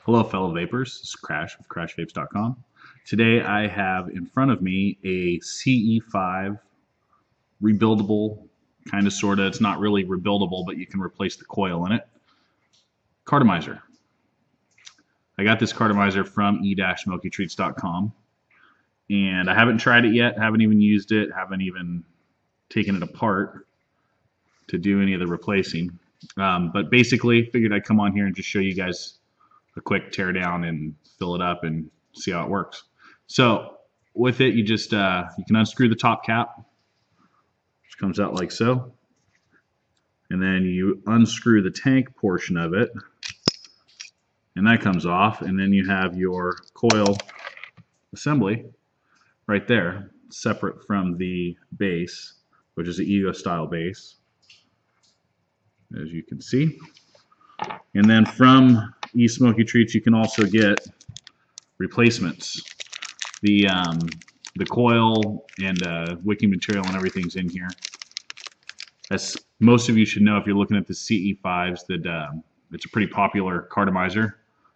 Hello fellow vapors, this is Crash of CrashVapes.com. Today I have in front of me a CE5 rebuildable, kind of sorta, it's not really rebuildable, but you can replace the coil in it, cartomizer. I got this cartomizer from e-smokytreats.com and I haven't tried it yet, haven't even used it, haven't even taken it apart to do any of the replacing. But basically figured I'd come on here and just show you guys a quick tear down and fill it up and see how it works. So with it, you just you can unscrew the top cap, which comes out like so, and then you unscrew the tank portion of it, and that comes off, and then you have your coil assembly right there, separate from the base, which is the Ego style base, as you can see. And then from Smoky Treats, you can also get replacements. The coil and wicking material and everything's in here. As most of you should know if you're looking at the CE5s, that it's a pretty popular cartomizer.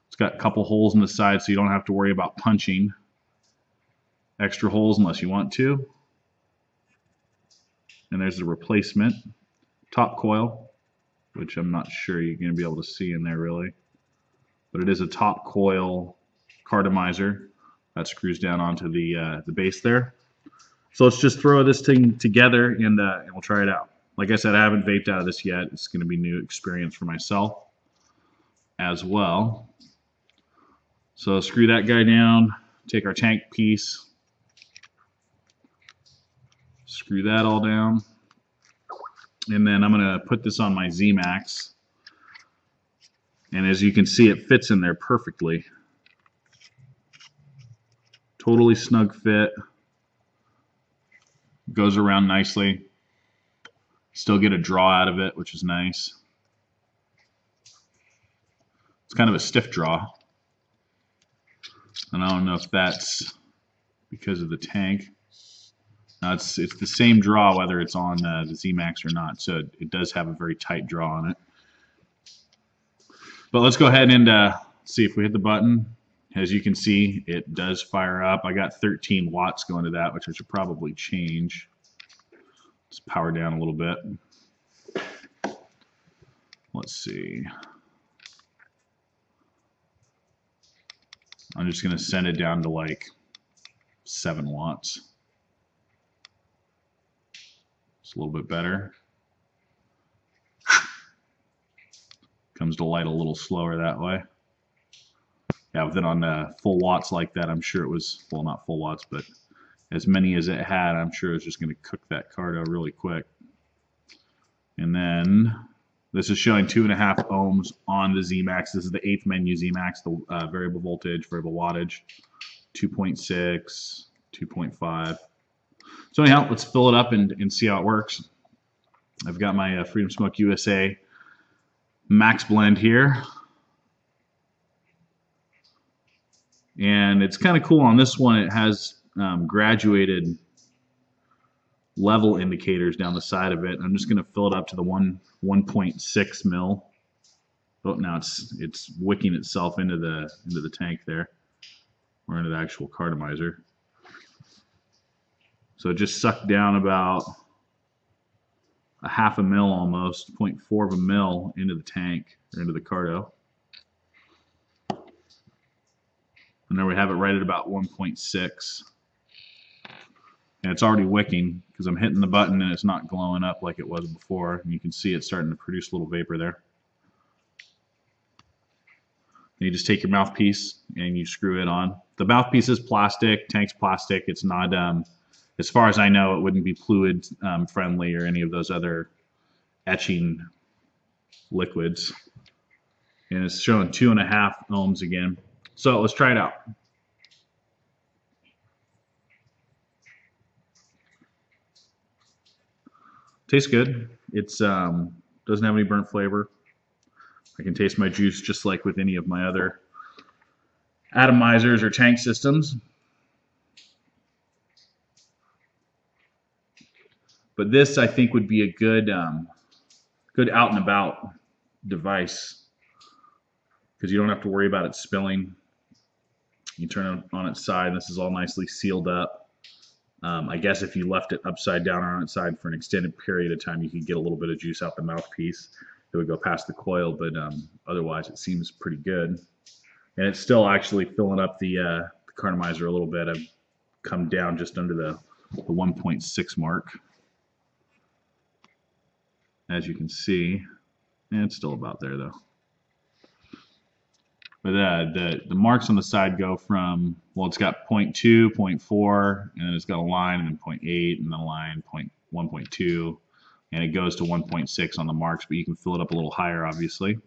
It's got a couple holes in the side, so you don't have to worry about punching extra holes unless you want to. And there's the replacement top coil, which I'm not sure you're going to be able to see in there really. But it is a top coil cartomizer that screws down onto the base there. So let's just throw this thing together and we'll try it out. Like I said, I haven't vaped out of this yet. It's going to be a new experience for myself as well. So screw that guy down, take our tank piece, screw that all down, and then I'm going to put this on my Z-Max. And as you can see, it fits in there perfectly. Totally snug fit. Goes around nicely. Still get a draw out of it, which is nice. It's kind of a stiff draw. And I don't know if that's because of the tank. No, it's the same draw whether it's on the Z-Max or not. So it does have a very tight draw on it. But let's go ahead and see if we hit the button. As you can see, it does fire up. I got 13 watts going to that, which I should probably change. Let's power down a little bit. Let's see. I'm just going to send it down to like 7 watts. It's a little bit better. Comes to light a little slower that way. Yeah, but then on full watts like that, I'm sure it was, well, not full watts, but as many as it had, I'm sure it's just going to cook that carto really quick. And then this is showing 2.5 ohms on the Z-Max. This is the 8th menu Z-Max, the variable voltage, variable wattage, 2.6, 2.5. So anyhow, let's fill it up and see how it works. I've got my Freedom Smoke USA Max Blend here. And it's kind of cool on this one, it has graduated level indicators down the side of it. I'm just going to fill it up to the 1.6 mil. Oh, now it's wicking itself into the tank there, or into the actual cartomizer. So it just sucked down about a 1/2 mil almost, 0.4 of a mil into the tank, or into the carto. And there we have it right at about 1.6. And it's already wicking because I'm hitting the button and it's not glowing up like it was before. And you can see it's starting to produce a little vapor there. And you just take your mouthpiece and you screw it on. The mouthpiece is plastic, tank's plastic. It's not, as far as I know, it wouldn't be fluid friendly or any of those other etching liquids. And it's showing 2.5 ohms again. So let's try it out. Tastes good. It's doesn't have any burnt flavor. I can taste my juice just like with any of my other atomizers or tank systems. But this, I think, would be a good good out and about device because you don't have to worry about it spilling. You turn it on its side, and this is all nicely sealed up. I guess if you left it upside down or on its side for an extended period of time, you could get a little bit of juice out the mouthpiece. It would go past the coil, but otherwise it seems pretty good. And it's still actually filling up the cartomizer a little bit. I've come down just under the 1.6 mark, as you can see. And it's still about there though. But the marks on the side go from, well, it's got 0.2, 0.4, and then it's got a line, and then 0.8, and then a line, 1.2, and it goes to 1.6 on the marks, but you can fill it up a little higher, obviously.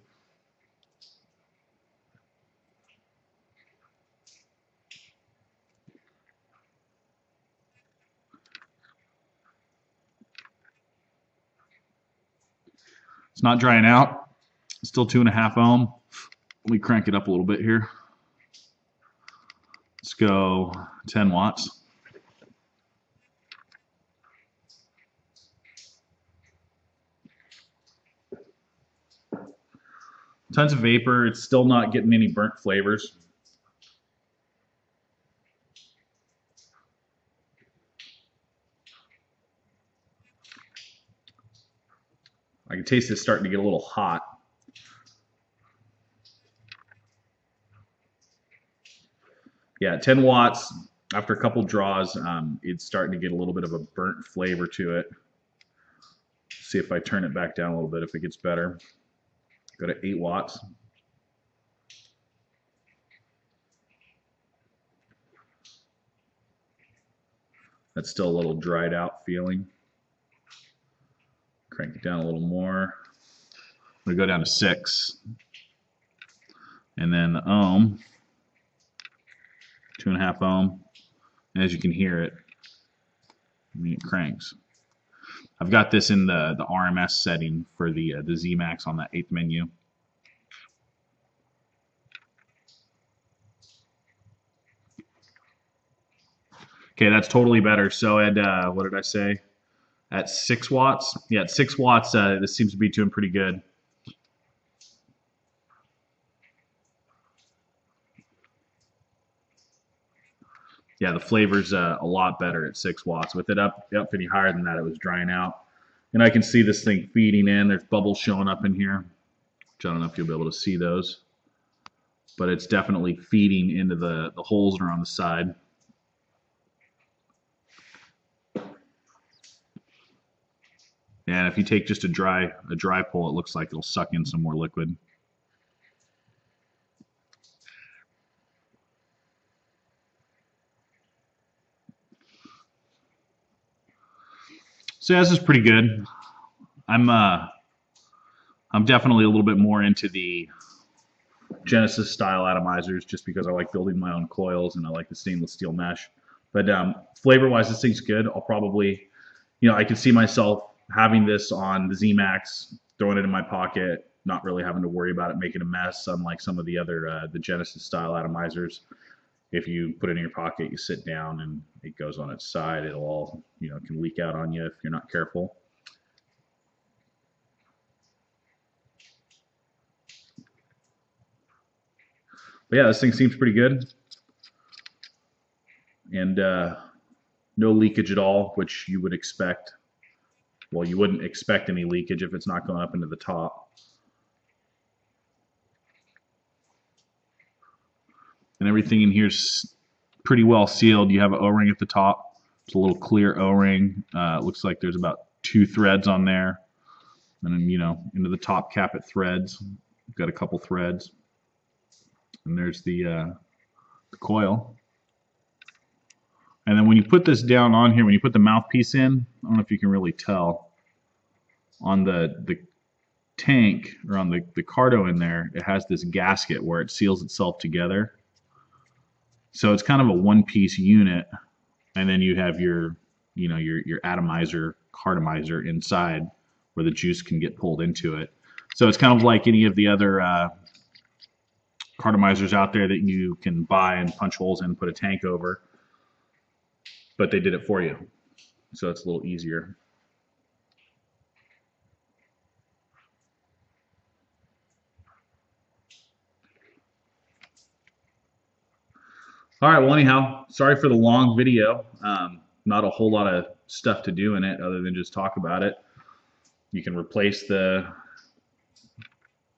It's not drying out. It's still 2.5 ohm. Let me crank it up a little bit here. Let's go 10 watts. Tons of vapor. It's still not getting any burnt flavors. I can taste this starting to get a little hot. Yeah, 10 watts. After a couple draws, it's starting to get a little bit of a burnt flavor to it. See if I turn it back down a little bit, if it gets better. Go to 8 watts. That's still a little dried out feeling. Crank it down a little more. I'm going to go down to 6. And then the ohm, 2.5 ohm. And as you can hear it, it cranks. I've got this in the RMS setting for the Z-Max on that 8th menu. Okay, that's totally better. So at, what did I say? At 6 watts? Yeah, at 6 watts, this seems to be doing pretty good. Yeah, the flavor's a lot better at 6 watts. With it up any higher than that, it was drying out. And I can see this thing feeding in. There's bubbles showing up in here, which I don't know if you'll be able to see those. But it's definitely feeding into the holes that are on the side. And if you take just a dry pull, it looks like it'll suck in some more liquid. So yeah, this is pretty good. I'm definitely a little bit more into the Genesis style atomizers just because I like building my own coils and I like the stainless steel mesh. But flavor-wise, this thing's good. I'll probably, I can see myself having this on the Z-Max, throwing it in my pocket, not really having to worry about it making a mess, unlike some of the other the Genesis style atomizers. If you put it in your pocket, you sit down and it goes on its side. It'll all, can leak out on you if you're not careful. But yeah, this thing seems pretty good. And no leakage at all, which you would expect. Well, you wouldn't expect any leakage if it's not going up into the top. And everything in here's pretty well sealed. You have an O-ring at the top. It's a little clear O-ring. It looks like there's about 2 threads on there. And then, into the top cap it threads. You've got a couple threads. And there's the coil. And then when you put this down on here, when you put the mouthpiece in, I don't know if you can really tell, on the tank, or on the cardo in there, it has this gasket where it seals itself together. So it's kind of a one-piece unit, and then you have your atomizer, cartomizer inside where the juice can get pulled into it. So it's kind of like any of the other cartomizers out there that you can buy and punch holes in and put a tank over, but they did it for you. So it's a little easier. All right, well, anyhow, sorry for the long video. Not a whole lot of stuff to do in it other than just talk about it. You can replace the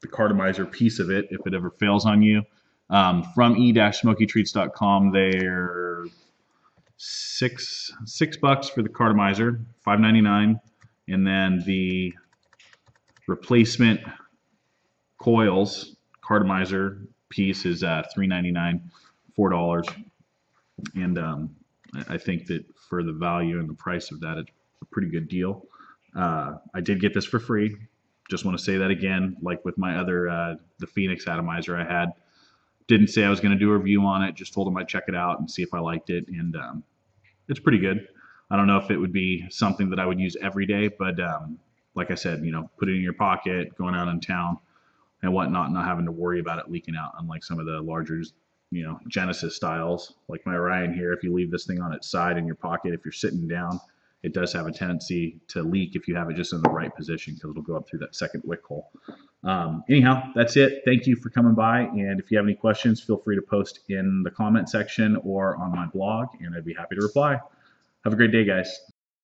cartomizer piece of it if it ever fails on you. From e-smokytreats.com, they're $6 for the cartomizer, $5.99, and then the replacement coils cartomizer piece is $3.99, $4. And I think that for the value and the price of that, it's a pretty good deal. I did get this for free. Just want to say that again, like with my other, the Phoenix atomizer I had. Didn't say I was going to do a review on it, just told them I'd check it out and see if I liked it, and it's pretty good. I don't know if it would be something that I would use every day, but like I said, put it in your pocket, going out in town and whatnot, not having to worry about it leaking out, unlike some of the larger, Genesis styles. Like my Orion here, if you leave this thing on its side in your pocket, if you're sitting down, it does have a tendency to leak if you have it just in the right position, because it'll go up through that second wick hole. Anyhow, that's it. Thank you for coming by, and if you have any questions, feel free to post in the comment section or on my blog, and I'd be happy to reply. Have a great day, guys.